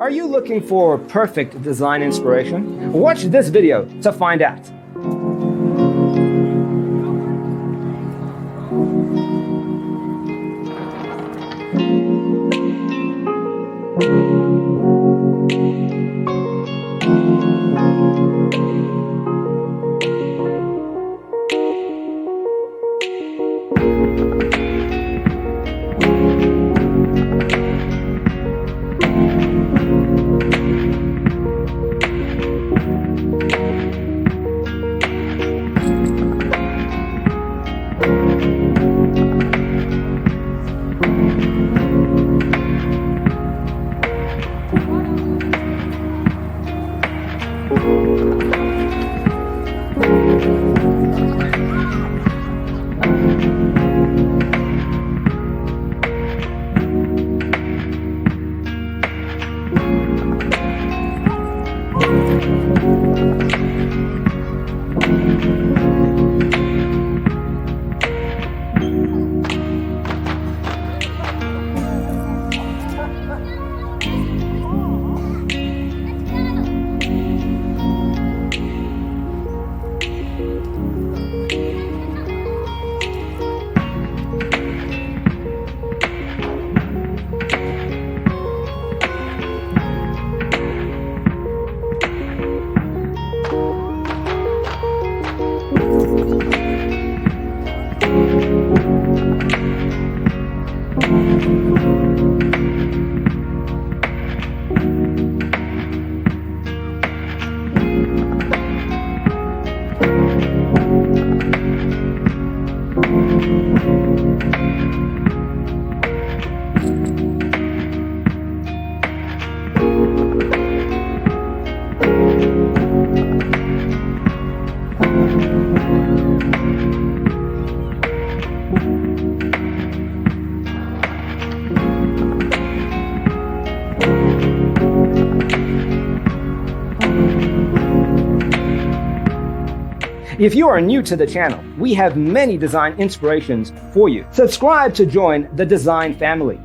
Are you looking for perfect design inspiration? Watch this video to find out. If you are new to the channel, we have many design inspirations for you. Subscribe to join the design family.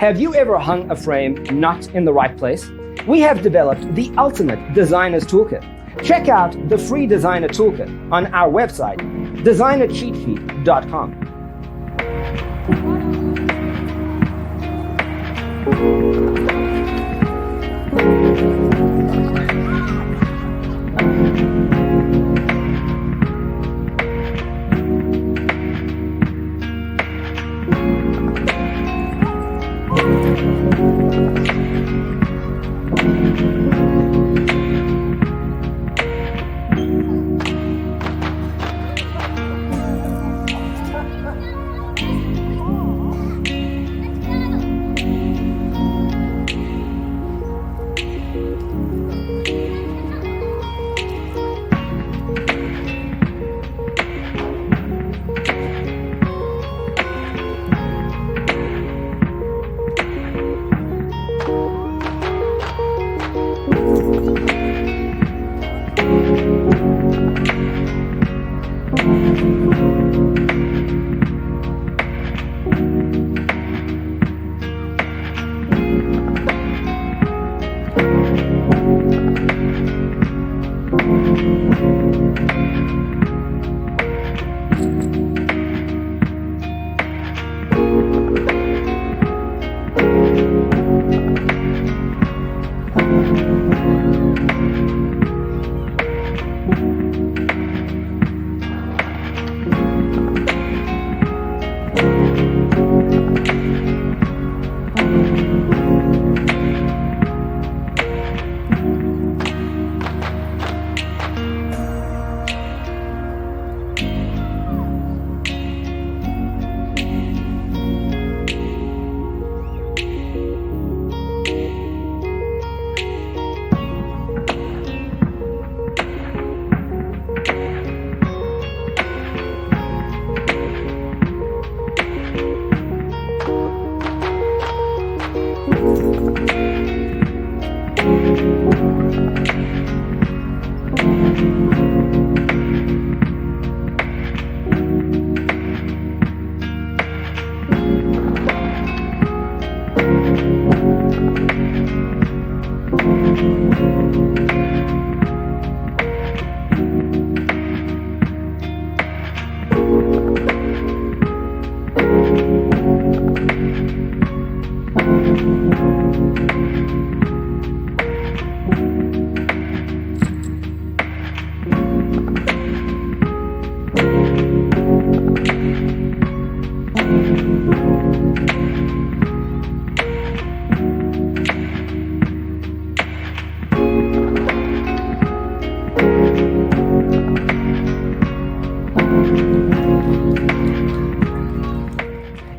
Have you ever hung a frame not in the right place? We have developed the ultimate designer's toolkit. Check out the free designer toolkit on our website, designercheatsheet.com.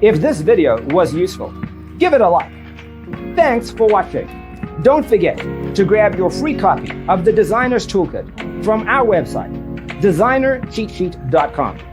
If this video was useful, give it a like. Thanks for watching. Don't forget to grab your free copy of the Designer's Toolkit from our website, designercheatsheet.com.